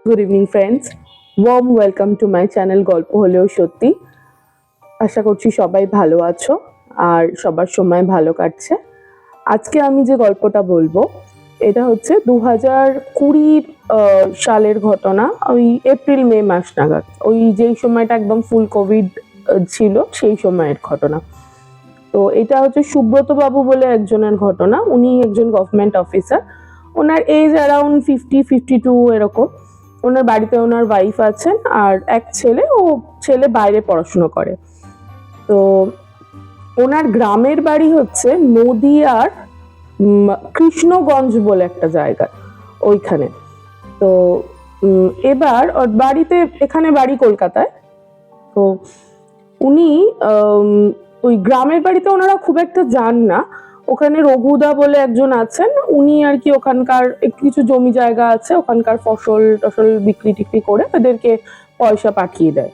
Good evening friends, warm welcome to my channel গল্প হলেও সত্যি। আশা করছি সবাই ভালো আছো আর সবার সময় ভালো কাটছে। আজকে আমি যে গল্পটা বলবো এটা হচ্ছে 2020 সালের ঘটনা। ওই এপ্রিল মে মাস নাগাদ, ওই যেই সময়টা একদম ফুল কোভিড ছিল সেই সময়ের ঘটনা। তো এটা হচ্ছে সুব্রত বাবু বলে একজনের ঘটনা। উনি একজন গভর্নমেন্ট অফিসার। ওনার এজ অ্যারাউন্ড 50-52 এরকম। ওনার বাড়িতে ওনার ওয়াইফ আছেন আর এক ছেলে। ছেলে বাইরে পড়াশুনো করে। তো ওনার গ্রামের বাড়ি হচ্ছে নদিয়ার কৃষ্ণগঞ্জ বলে একটা জায়গা, ওইখানে। তো এবার ওর বাড়িতে, এখানে বাড়ি কলকাতায়। তো উনি ওই গ্রামের বাড়িতে ওনারা খুব একটা যান না। ওখানে রঘুদা বলে একজন আছেন, উনি আর কি ওখানকার কিছু জমি জায়গা আছে, ওখানকার ফসল টসল বিক্রি টিক্রি করে ওদেরকে পয়সা পাঠিয়ে দেয়।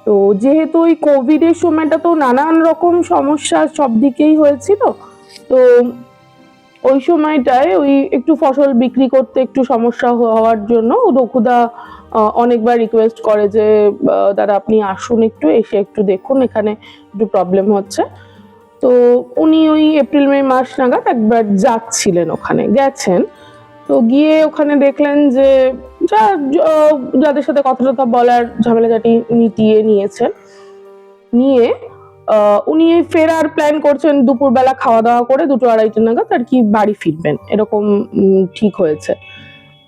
তো যেহেতু ওই কোভিড এর সময়টা তো নানান রকম সমস্যা সব দিকেই হয়েছিল, তো ওই সময়টায় ওই একটু ফসল বিক্রি করতে একটু সমস্যা হওয়ার জন্য রঘুদা অনেকবার রিকোয়েস্ট করে যে দাদা আপনি আসুন, একটু এসে একটু দেখুন, এখানে একটু প্রবলেম হচ্ছে। তো উনি ওই এপ্রিল মে মাস নাগাদ একবার যাচ্ছিলেন, ওখানে গেছেন। তো গিয়ে ওখানে দেখলেন যে যাদের সাথে কথা টথা বলার ঝামেলাঝাটি মিটিয়ে নিয়েছেন। নিয়ে উনি ফেরার প্ল্যান করছেন, দুপুরবেলা খাওয়া দাওয়া করে 2-2:30 নাগাদ আর কি বাড়ি ফিরবেন, এরকম ঠিক হয়েছে।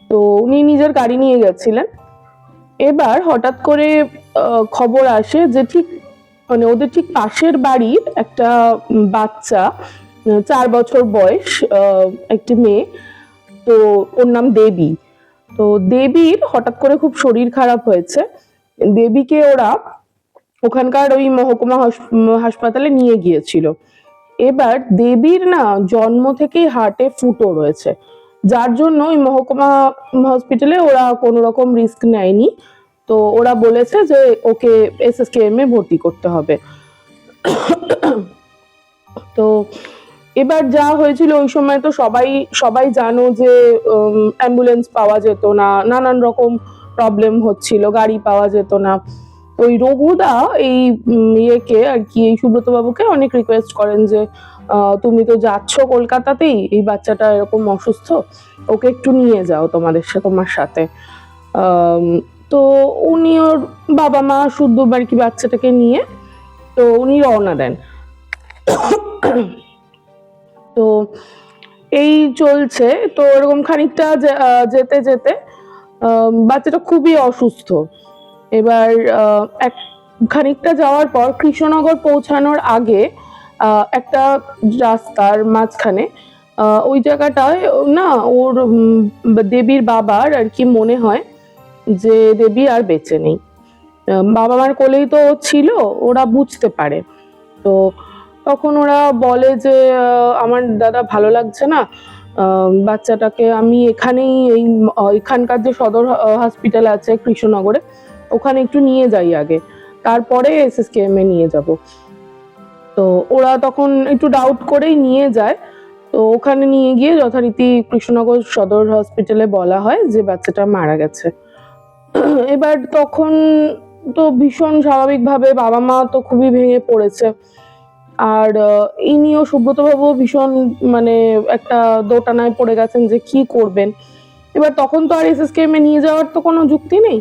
তো উনি নিজের গাড়ি নিয়ে গেছিলেন। এবার হঠাৎ করে খবর আসে যে ঠিক মানে ওদের ঠিক পাশের বাড়ির একটা বাচ্চা, 4 বছর বয়স, একটি মেয়ে। তো ওর নাম দেবী। তো দেবীর হঠাৎ করে খুব শরীর খারাপ হয়েছে। দেবীকে ওরা ওখানকার ওই মহকুমা হাসপাতালে নিয়ে গিয়েছিল। এবার দেবীর না জন্ম থেকেই হার্টে ফুটো রয়েছে, যার জন্য ওই মহকুমা হসপিটালে ওরা কোনো রকম রিস্ক নেয়নি। তো ওরা বলেছে যে ওকে এসএসকেএম এ ভর্তি করতে হবে। তো এবার যা হয়েছিল ওই সময় তো সবাই সবাই জানো যে অ্যাম্বুলেন্স পাওয়া যেত না, নানান রকম প্রবলেম হচ্ছিল, গাড়ি পাওয়া যেত না। ওই রঘুদা এই ইয়েকে আর কি, এই সুব্রত বাবুকে অনেক রিকোয়েস্ট করেন যে তুমি তো যাচ্ছ কলকাতাতেই, এই বাচ্চাটা এরকম অসুস্থ, ওকে একটু নিয়ে যাও তোমার সাথে। তো উনি ওর বাবা মা শুদ্ধ আর কি বাচ্চাটাকে নিয়ে তো উনি রওনা দেন। তো এই চলছে। তো এরকম খানিকটা যেতে যেতে বাচ্চাটা খুবই অসুস্থ। এবার এক খানিকটা যাওয়ার পর কৃষ্ণনগর পৌঁছানোর আগে একটা রাস্তার মাঝখানে ওই জায়গাটায় না ওর দেবীর বাবার আর কি মনে হয় যে দেবী আর বেঁচে নেই। বাবা মার কোলেই তো ছিল, ওরা বুঝতে পারে। তো তখন ওরা বলে যে আমার দাদা ভালো লাগছে না, বাচ্চাটাকে আমি এখানেই এখানকার যে সদর হসপিটাল আছে কৃষ্ণনগরে, ওখানে একটু নিয়ে যাই আগে, তারপরে এসএসকেএম এ নিয়ে যাব। তো ওরা তখন একটু ডাউট করেই নিয়ে যায়। তো ওখানে নিয়ে গিয়ে যথারীতি কৃষ্ণনগর সদর হসপিটালে বলা হয় যে বাচ্চাটা মারা গেছে। এবার তখন তো ভীষণ স্বাভাবিকভাবে বাবা মা তো খুবই ভেঙে পড়েছে। আর ইনিও সুব্রত বাবু ভীষণ মানে একটা দোটানায় পড়ে গেছেন যে কি করবেন। এবার তখন তো আর এসএসকেএম এ নিয়ে যাওয়ার তো কোনো যুক্তি নেই।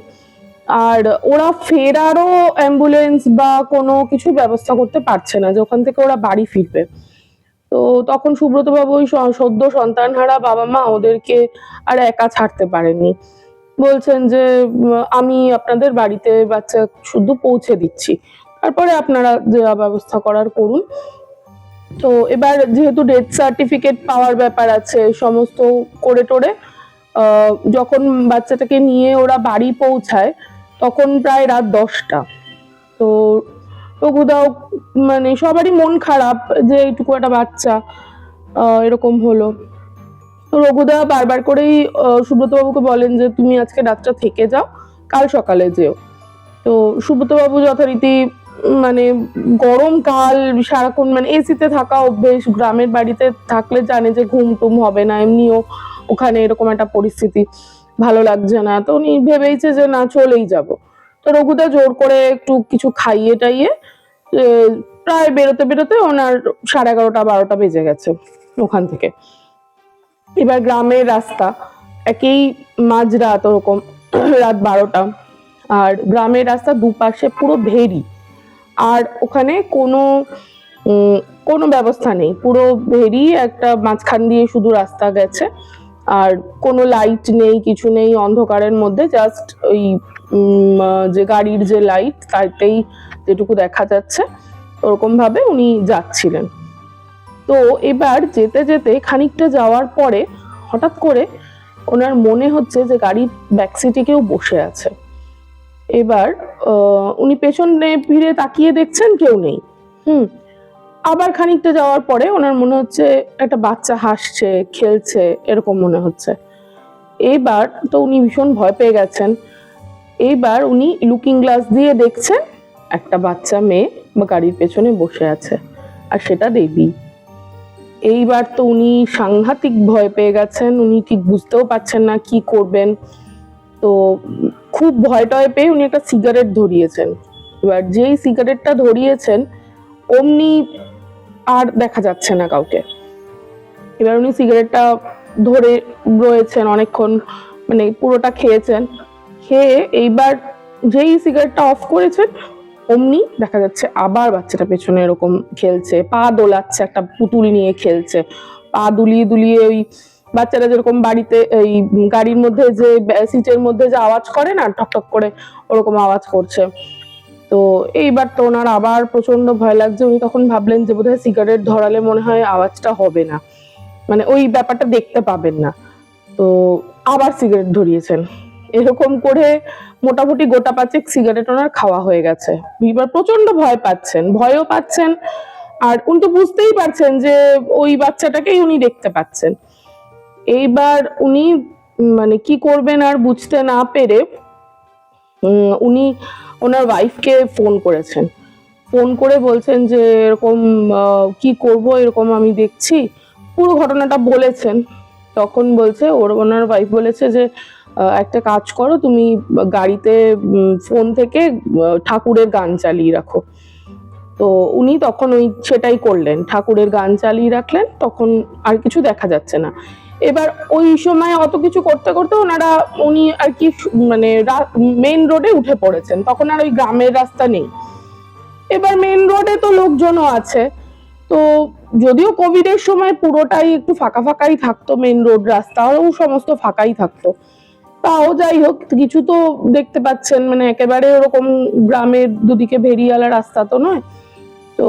আর ওরা ফেরারও অ্যাম্বুলেন্স বা কোনো কিছু ব্যবস্থা করতে পারছে না যে ওখান থেকে ওরা বাড়ি ফিরবে। তো তখন সুব্রত বাবু ওই সদ্য সন্তানহারা বাবা মা ওদেরকে আর একা ছাড়তে পারেননি। বলছেন যে আমি আপনাদের বাড়িতে বাচ্চা শুধু পৌঁছে দিচ্ছি, তারপরে আপনারা যে ব্যবস্থা করার করুন। তো এবার যেহেতু ডেথ সার্টিফিকেট পাওয়ার ব্যাপার আছে, সমস্ত করে টোরে যখন বাচ্চাটাকে নিয়ে ওরা বাড়ি পৌঁছায় তখন প্রায় রাত 10টা। তো রঘুদাও মানে সবারই মন খারাপ যে এইটুকু একটা বাচ্চা এরকম হলো। তো রঘুদা বারবার করেই সুব্রত বাবুকে বলেন যে তুমি আজকে রাতটা থেকে যাও, কাল সকালে যেও। তো সুব্রত বাবু যথারীতি মানে গরমকাল, সারাক্ষণ মানে এসিতে থাকা অভ্যেস, গ্রামের বাড়িতে থাকলে জানে যে ঘুম টুম হবে না, এমনিও ওখানে এরকম একটা পরিস্থিতি। ভালো লাগছে না, তো উনি ভেবেইছে যে না চলেই যাব। তো রঘুদা জোর করে একটু কিছু খাইয়ে টাইয়ে প্রায় বেরোতে বেরোতে ওনার 11:30-12টা বেজে গেছে ওখান থেকে। এবার গ্রামের রাস্তা, একেই মাঝরাত ওরকম, রাত 12টা, আর গ্রামের রাস্তা দুপাশে পুরো ভেরি, আর ওখানে কোনো ব্যবস্থা নেই, পুরো ভেরি, একটা মাঝখান দিয়ে শুধু রাস্তা গেছে, আর কোনো লাইট নেই, কিছু নেই, অন্ধকারের মধ্যে জাস্ট ওই যে গাড়ির যে লাইট তাতেই যেটুকু দেখা যাচ্ছে ওরকম ভাবে উনি যাচ্ছিলেন। তো এবার যেতে যেতে খানিকটা যাওয়ার পরে হঠাৎ করে ওনার মনে হচ্ছে যে গাড়ির ব্যাক সিটে কেউ বসে আছে। এবার উনি পেছনে ফিরে তাকিয়ে দেখছেন কেউ নেই। আবার খানিকটা যাওয়ার পরে ওনার মনে হচ্ছে একটা বাচ্চা হাসছে, খেলছে, এরকম মনে হচ্ছে। এইবার তো উনি ভীষণ ভয় পেয়ে গেছেন। এইবার উনি লুকিং গ্লাস দিয়ে দেখছেন একটা বাচ্চা মেয়ে গাড়ির পেছনে বসে আছে, আর সেটা দেবী। এইবার তো উনি সাংঘাতিক ভয় পেয়ে গেছেন, উনি ঠিক বুঝতেও পারছেন না কি করবেন। তো খুব ভয় টয় পেয়ে উনি একটা সিগারেট ধরিয়েছেন। এবার যেই সিগারেটটা ধরিয়েছেন অমনি আর দেখা যাচ্ছে না কাউকে। এবার উনি সিগারেটটা ধরে রয়েছেন অনেকক্ষণ, মানে পুরোটা খেয়েছেন। খেয়ে এইবার যেই সিগারেটটা অফ করেছেন অমনি দেখা যাচ্ছে আবার বাচ্চাটা পেছনে এরকম খেলছে, পা দোলাচ্ছে, একটা পুতুল নিয়ে খেলছে, পা দুলিয়ে দুলিয়ে ওই বাচ্চারা যেরকম বাড়িতে এই গাড়ির মধ্যে যে সিটের মধ্যে যে আওয়াজ করে না টক করে, ওরকম আওয়াজ করছে। তো এইবার তো ওনার আবার প্রচন্ড ভয় লাগছে। উনি তখন ভাবলেন যে বোধহয় সিগারেট ধরালে মনে হয় আওয়াজটা হবে না, মানে ওই ব্যাপারটা দেখতে পাবেন না। তো আবার সিগারেট ধরিয়েছেন। এরকম করে মোটামুটি গোটা 5 সিগারেট ওনার খাওয়া হয়ে গেছে। এবার প্রচন্ড ভয় পাচ্ছেন, ভয়ও পাচ্ছেন, আর উনি তো বুঝতেই পারছেন যে ওই বাচ্চাটাকেই উনি দেখতে পাচ্ছেন। এইবার উনি মানে কি করবেন আর বুঝতে না পেরে উনি ওনার ওয়াইফকে ফোন করেছেন। ফোন করে বলছেন যে এরকম কি করব, এরকম আমি দেখছি, পুরো ঘটনাটা বলেছেন। তখন বলছে ওনার ওয়াইফ বলেছে যে একটা কাজ করো, তুমি গাড়িতে ফোন থেকে ঠাকুরের গান চালিয়ে রাখো। তো উনি তখন সেটাই করলেন, ঠাকুরের গান চালিয়ে রাখলেন, তখন আর কিছু দেখা যাচ্ছে না। এবার ওই সময় অত কিছু করতে করতে উনি আর কি মানে মেইন রোডে উঠে পড়েছেন, তখন আর ওই গ্রামের রাস্তা নেই। এবার মেইন রোডে তো লোকজনও আছে, তো যদিও কোভিডের সময় পুরোটাই একটু ফাঁকা ফাঁকাই থাকতো, মেইন রোড রাস্তাও সমস্ত ফাঁকাই থাকতো, তাও যাই হোক কিছু তো দেখতে পাচ্ছেন, মানে একেবারে ওরকম গ্রামের দুদিকে ভেরিয়ালা রাস্তা তো নয়। তো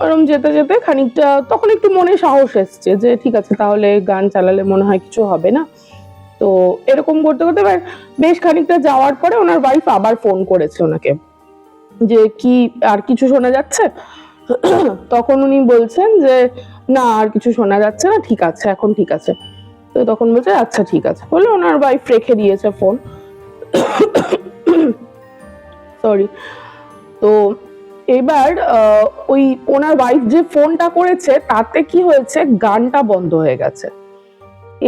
ওরকম যেতে যেতে খানিকটা তখন একটু মনে সাহস এসছে যে ঠিক আছে, তাহলে গান চালালে মনে হয় কিছু হবে না। তো এরকম করতে করতে বেশ খানিকটা যাওয়ার পরে ওনার ওয়াইফ আবার ফোন করেছে ওনাকে যে কি আর কিছু শোনা যাচ্ছে। তখন উনি বলছেন যে না আর কিছু শোনা যাচ্ছে না, ঠিক আছে এখন ঠিক আছে। তো তখন বলছে আচ্ছা ঠিক আছে বলে ওনার ওয়াইফ রেখে দিয়েছে ফোন। সরি। তো এবার ওই ওনার ওয়াইফ যে ফোনটা করেছে তাতে কি হয়েছে, গানটা বন্ধ হয়ে গেছে।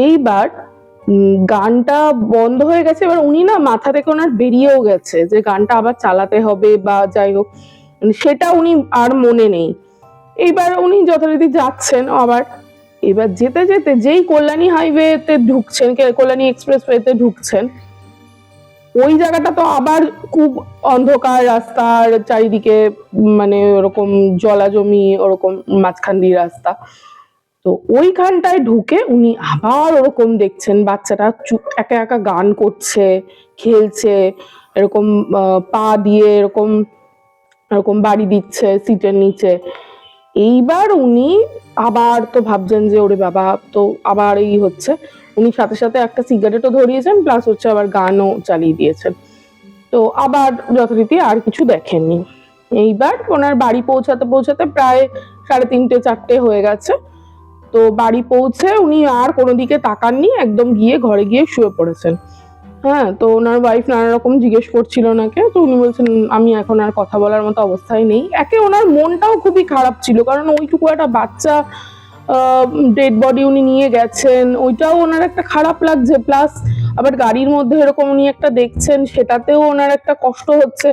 এইবার গানটা বন্ধ হয়ে গেছে, এবার উনি না মাথা থেকে ওনার বেরিয়েও গেছে যে গানটা আবার চালাতে হবে বা যাই হোক, সেটা উনি আর মনে নেই। এইবার উনি যথারীতি যাচ্ছেন আবার। এবার যেতে যেতে যেই কল্যাণী হাইওয়েতে ঢুকছেন, কল্যাণী এক্সপ্রেসওয়েতে ঢুকছেন, ওই জায়গাটা তো আবার খুব অন্ধকার রাস্তার চারিদিকে, মানে ওরকম জলাজমি, ওরকম মাঝখান দিয়ে রাস্তা। তো ওইখানটায় ঢুকে উনি আবার ওরকম দেখছেন বাচ্চাটা একা একা গান করছে, খেলছে, এরকম পা দিয়ে এরকম এরকম বাড়ি দিচ্ছে সিটের নিচে। এইবার উনি আবার তো ভাবছেন যে ওরে বাবা, তো আবার এই হচ্ছে। উনি সাথে সাথে একটা সিগারেটও ধরিয়েছেন, প্লাস হচ্ছে আবার গানও চালিয়ে দিয়েছেন। তো আবার যথারীতি আর কিছু দেখেননি। এইবার ওনার বাড়ি পৌঁছাতে পৌঁছাতে প্রায় 3:30-4টে হয়ে গেছে। তো বাড়ি পৌঁছে উনি আর কোনো দিকে তাকাননি, একদম গিয়ে ঘরে গিয়ে শুয়ে পড়েছেন। হ্যাঁ, তো ওনার ওয়াইফ নানা রকম জিজ্ঞেস করছিল ওনাকে, তো উনি বলছেন আমি এখন আর কথা বলার মতো অবস্থায় নেই। একে ওনার মনটাও খুবই খারাপ ছিল, কারণ ওইটুকু একটা বাচ্চা ডেড বডি উনি নিয়ে গেছেন, ওইটাও ওনার একটা খারাপ লাগছে, প্লাস আবার গাড়ির মধ্যে এরকম উনি একটা দেখছেন, সেটাতেও ওনার একটা কষ্ট হচ্ছে।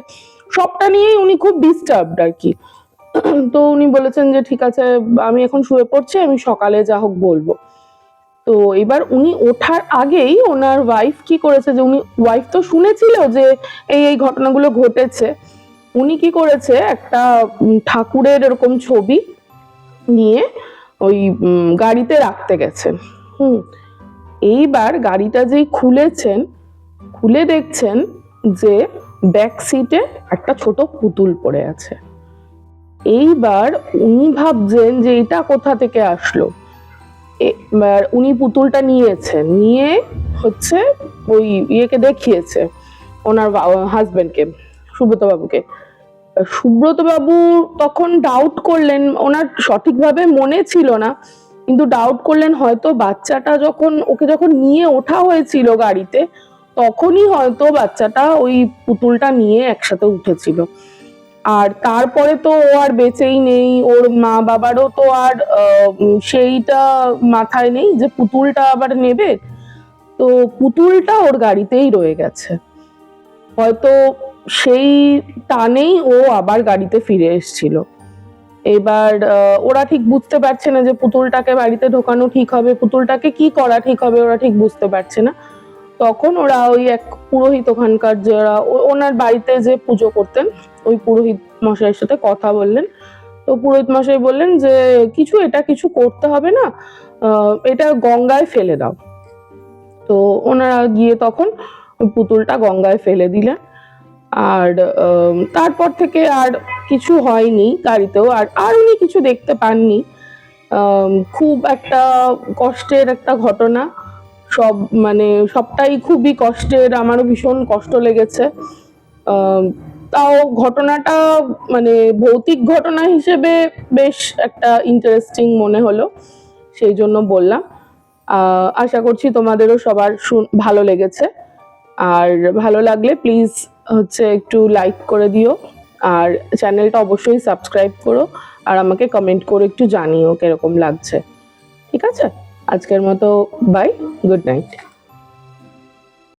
সবটা নিয়েই উনি খুব ডিস্টার্বড আর কি। তো উনি বলেছেন যে ঠিক আছে, আমি এখন শুয়ে পড়ছি, আমি সকালে যা হোক বলবো। তো এবার উনি ওঠার আগেই ওনার ওয়াইফ কি করেছে, যে উনি ওয়াইফ তো শুনেছিল যে এই এই ঘটনাগুলো ঘটেছে, উনি কি করেছে, একটা ঠাকুরের এরকম ছবি নিয়ে ওই গাড়িতে রাখতে গেছেন। এইবার গাড়িটা যেই খুলেছেন, খুলে দেখছেন যে ব্যাক সিটে একটা ছোট পুতুল পড়ে আছে। এইবার উনি ভাবছেন যে এটা কোথা থেকে আসলো। এবার উনি পুতুলটা নিয়েছেন, নিয়ে হচ্ছে ওই ইয়েকে দেখিয়েছে, ওনার হাজবেন্ডকে, সুব্রত বাবুকে। সুব্রত বাবু তখন ডাউট করলেন, ওনার সঠিকভাবে মনে ছিল না, কিন্তু ডাউট করলেন হয়তো বাচ্চাটা ওকে যখন নিয়ে ওঠা হয়েছিল গাড়িতে, তখনই হয়তো বাচ্চাটা ওই পুতুলটা নিয়ে একসাথে উঠেছিল। আর তারপরে তো ও আর বেঁচেই নেই, ওর মা বাবারও তো আর সেইটা মাথায় নেই যে পুতুলটা আবার নেবে। তো পুতুলটা ওর গাড়িতেই রয়ে গেছে, হয়তো সেই টানেই ও আবার গাড়িতে ফিরে এসেছিল। এবার ওরা ঠিক বুঝতে পারছে না যে পুতুলটাকে বাড়িতে ঢোকানো ঠিক হবে, পুতুলটাকে কি করা ঠিক হবে, ওরা ঠিক বুঝতে পারছে না। তখন ওরা ওই এক পুরোহিত, ওখানকার যারা ওনার বাড়িতে যে পুজো করতেন, ওই পুরোহিত মশাইয়ের সাথে কথা বললেন। তো পুরোহিত মশাই বললেন যে এটা কিছু করতে হবে না, এটা গঙ্গায় ফেলে দাও। তো ওনারা গিয়ে তখন ওই পুতুলটা গঙ্গায় ফেলে দিলেন। আর তারপর থেকে আর কিছু হয়নি গাড়িতেও, আর উনি কিছু দেখতে পাননি। খুব একটা কষ্টের একটা ঘটনা, সবটাই খুবই কষ্টের, আমারও ভীষণ কষ্ট লেগেছে। তাও ঘটনাটা ভৌতিক ঘটনা হিসেবে বেশ একটা ইন্টারেস্টিং মনে হলো, সেই জন্য বললাম। আশা করছি তোমাদেরও সবার ভালো লেগেছে। আর ভালো লাগলে প্লিজ একটু লাইক করে দিও, আর চ্যানেলটা অবশ্যই সাবস্ক্রাইব করো, আর আমাকে কমেন্ট করে একটু জানিও কিরকম লাগছে। ঠিক আছে, আজকের মতো বাই, গুড নাইট।